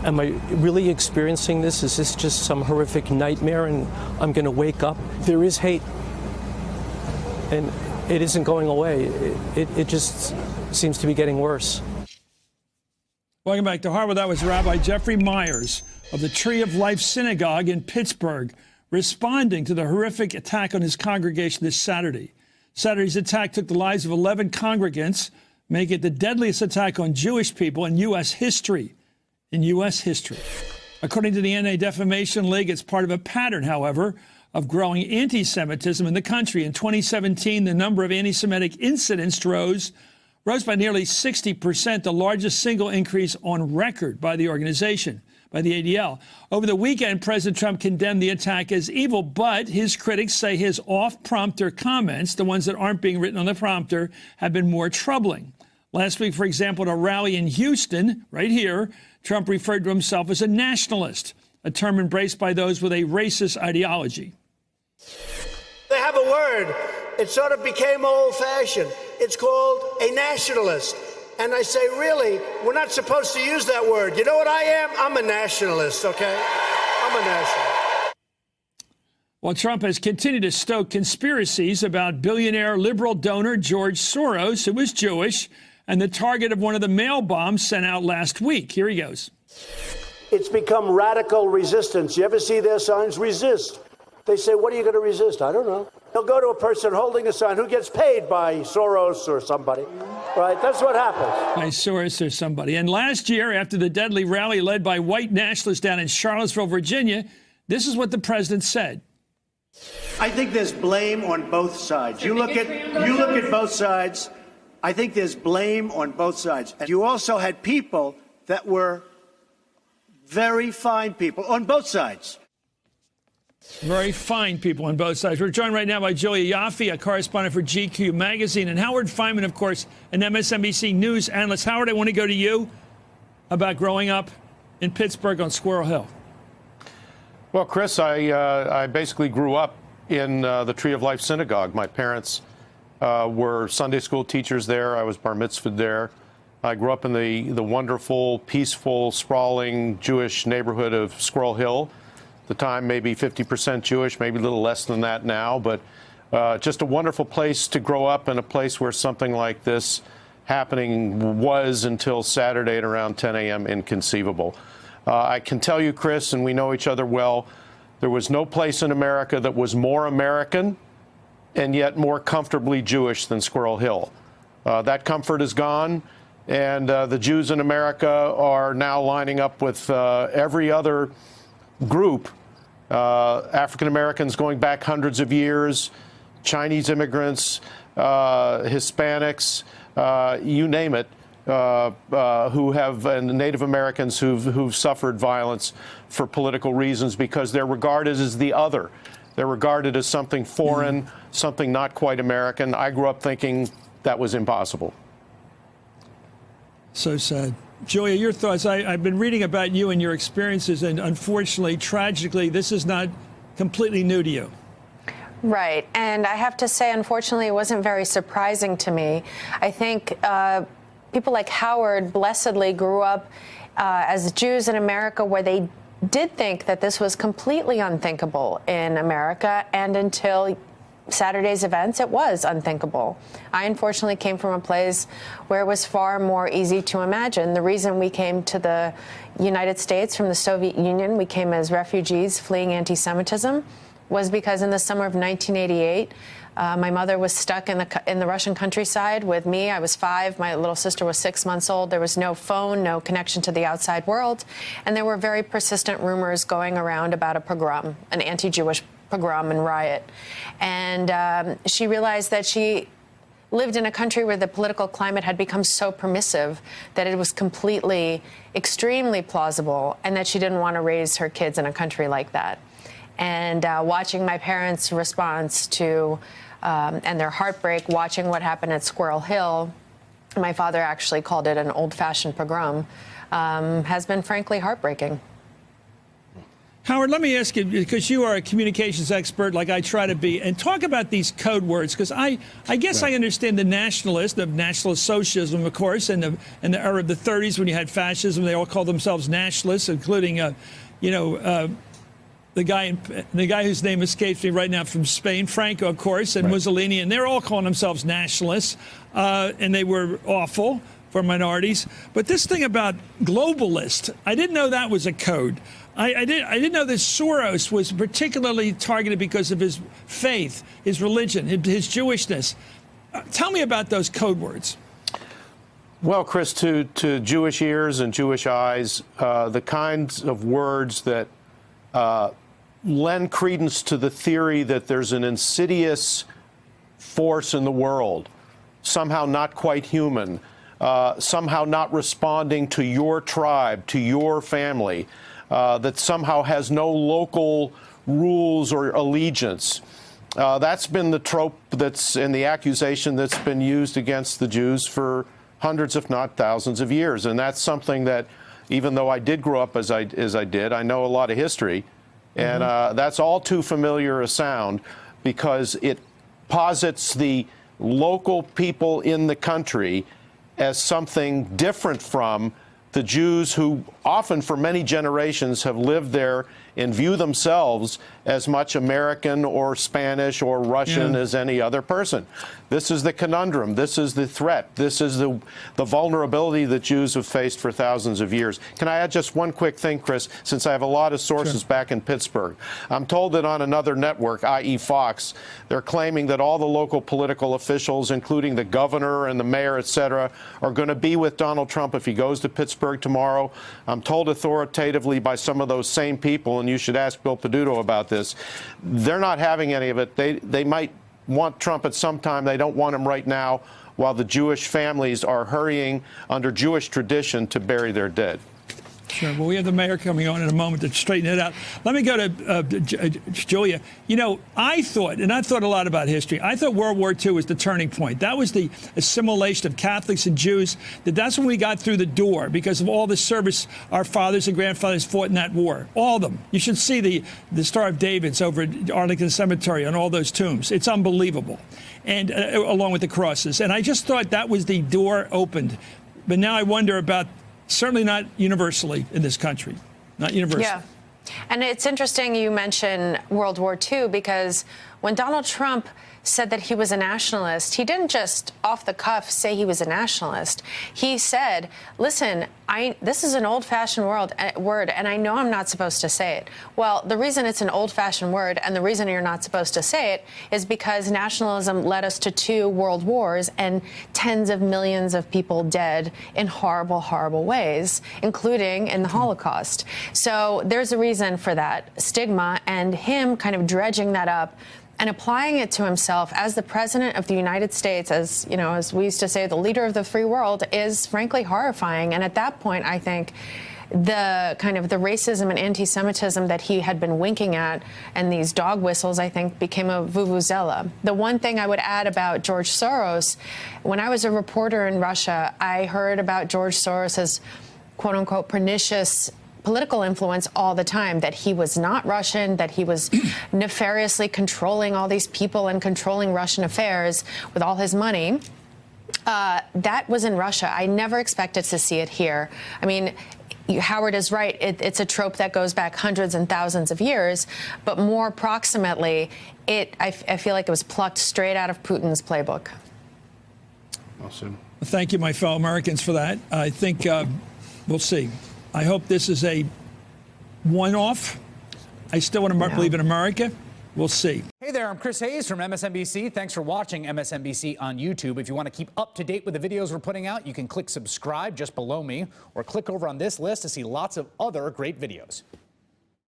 Am I really experiencing this? Is this just some horrific nightmare and I'm going to wake up? There is hate, and it isn't going away. It just seems to be getting worse. Welcome back to Harvard. That was Rabbi Jeffrey Myers of the Tree of Life Synagogue in Pittsburgh, responding to the horrific attack on his congregation this Saturday. Saturday's attack took the lives of 11 congregants, making it the deadliest attack on Jewish people in U.S. history. According to the Anti-Defamation League, it's part of a pattern, however, of growing anti-Semitism in the country. In 2017, the number of anti-Semitic incidents rose by nearly 60%, the largest single increase on record by the organization, by the ADL. Over the weekend, President Trump condemned the attack as evil, but his critics say his off-prompter comments, the ones that aren't being written on the prompter, have been more troubling. Last week, for example, at a rally in Houston, right here, Trump referred to himself as a nationalist, a term embraced by those with a racist ideology. They have a word. It sort of became old-fashioned. It's called a nationalist. And I say, really, we're not supposed to use that word. You know what I am? I'm a nationalist, okay? I'm a nationalist. Well, Trump has continued to stoke conspiracies about billionaire liberal donor George Soros, who was Jewish, and the target of one of the mail bombs sent out last week. Here he goes. It's become radical resistance. You ever see their signs? Resist. They say, what are you going to resist? I don't know. They'll go to a person holding a sign who gets paid by Soros or somebody, right? That's what happens. By Soros or somebody. And last year, after the deadly rally led by white nationalists down in Charlottesville, Virginia, this is what the president said. I think there's blame on both sides. You look at both sides. I think there's blame on both sides. And you also had people that were very fine people on both sides. Very fine people on both sides. We're joined right now by Julia Yaffe, a correspondent for GQ magazine, and Howard Fineman, of course, an MSNBC News analyst. Howard, I want to go to you about growing up in Pittsburgh on Squirrel Hill. Well, Chris, I basically grew up in the Tree of Life Synagogue. My parents were Sunday school teachers there. I was bar mitzvahed there. I grew up in the wonderful, peaceful, sprawling Jewish neighborhood of Squirrel Hill. At the time, maybe 50% Jewish, maybe a little less than that now. But just a wonderful place to grow up, and a place where something like this happening was, until Saturday at around 10 a.m., inconceivable. I can tell you, Chris, and we know each other well, there was no place in America that was more American and yet more comfortably Jewish than Squirrel Hill. That comfort is gone, and the Jews in America are now lining up with every other group, African Americans going back hundreds of years, Chinese immigrants, Hispanics, you name it, who have, and Native Americans who've suffered violence for political reasons because they're regarded as the other. They're regarded as something foreign, something not quite American. I grew up thinking that was impossible. So sad. Julia, your thoughts. I've been reading about you and your experiences, and unfortunately, tragically, this is not completely new to you. Right. And I have to say, unfortunately, it wasn't very surprising to me. I think people like Howard blessedly grew up as Jews in America, where they did think that this was completely unthinkable in America, and until Saturday's events, it was unthinkable. I unfortunately came from a place where it was far more easy to imagine. The reason we came to the United States from the Soviet Union, we came as refugees fleeing anti-Semitism, was because in the summer of 1988, my mother was stuck in the Russian countryside with me. I was 5. My little sister was 6 months old. There was no phone, no connection to the outside world. And there were very persistent rumors going around about a pogrom, an anti-Jewish pogrom and riot. And she realized that she lived in a country where the political climate had become so permissive that it was completely, extremely plausible, and that she didn't want to raise her kids in a country like that. And watching my parents' response to and their heartbreak, watching what happened at Squirrel Hill, my father actually called it an old-fashioned pogrom, has been frankly heartbreaking. Howard, let me ask you, because you are a communications expert like I try to be, and talk about these code words, because I guess I understand the nationalist socialism, of course, in the era of the 30s when you had fascism. They all called themselves nationalists, including, the guy whose name escapes me right now from Spain, Franco, of course, and Mussolini, and they're all calling themselves nationalists, and they were awful for minorities. But this thing about globalist, I didn't know that was a code. I didn't know that Soros was particularly targeted because of his faith, his religion, his Jewishness. Tell me about those code words. Well, Chris, to Jewish ears and Jewish eyes, the kinds of words that lend credence to the theory that there's an insidious force in the world, somehow not quite human, somehow not responding to your tribe, to your family, that somehow has no local rules or allegiance. That's been the trope that's in the accusation that's been used against the Jews for hundreds, if not thousands of years. And that's something that, even though I did grow up as I did, I know a lot of history. And that's all too familiar a sound, because it posits the local people in the country as something different from the Jews who often for many generations have lived there and view themselves as much American or Spanish or Russian as any other person. This is the conundrum. This is the threat. This is the vulnerability that Jews have faced for thousands of years. Can I add just one quick thing, Chris, since I have a lot of sources back in Pittsburgh? I'm told that on another network, i.e. Fox, they're claiming that all the local political officials, including the governor and the mayor, et cetera, are going to be with Donald Trump if he goes to Pittsburgh tomorrow. I'm told authoritatively by some of those same people, and you should ask Bill Peduto about this, they're not having any of it. They might want Trump at some time. They don't want him right now, while the Jewish families are hurrying under Jewish tradition to bury their dead. Sure. Well, we have the mayor coming on in a moment to straighten it out. Let me go to Julia. You know, I thought, and I've thought a lot about history, I thought World War II was the turning point. That was the assimilation of Catholics and Jews. That's when we got through the door because of all the service our fathers and grandfathers fought in that war. All of them. You should see the Star of David's over at Arlington Cemetery on all those tombs. It's unbelievable. And along with the crosses. And I just thought that was the door opened. But now I wonder about, certainly not universally in this country, not universally. Yeah. And it's interesting you mention World War II, because when Donald Trump said that he was a nationalist, he didn't just off the cuff say he was a nationalist. He said, listen, this is an old-fashioned word, and I know I'm not supposed to say it. Well, the reason it's an old-fashioned word and the reason you're not supposed to say it is because nationalism led us to 2 world wars and tens of millions of people dead in horrible, horrible ways, including in the Holocaust. So there's a reason for that stigma, and him kind of dredging that up and applying it to himself as the president of the United States, as you know, as we used to say, the leader of the free world, is frankly horrifying. And at that point, I think the kind of the racism and anti-Semitism that he had been winking at and these dog whistles, I think, became a vuvuzela. The one thing I would add about George Soros, when I was a reporter in Russia, I heard about George Soros's quote unquote pernicious political influence all the time, that he was not Russian, that he was nefariously controlling all these people and controlling Russian affairs with all his money. That was in Russia. I never expected to see it here. I mean, Howard is right. It's a trope that goes back hundreds and thousands of years, but more approximately, I feel like it was plucked straight out of Putin's playbook. Awesome. Thank you, my fellow Americans, for that. I think we'll see. I hope this is a one-off. I still want to believe in America. We'll see. Hey there, I'm Chris Hayes from MSNBC. Thanks for watching MSNBC on YouTube. If you want to keep up to date with the videos we're putting out, you can click subscribe just below me, or click over on this list to see lots of other great videos.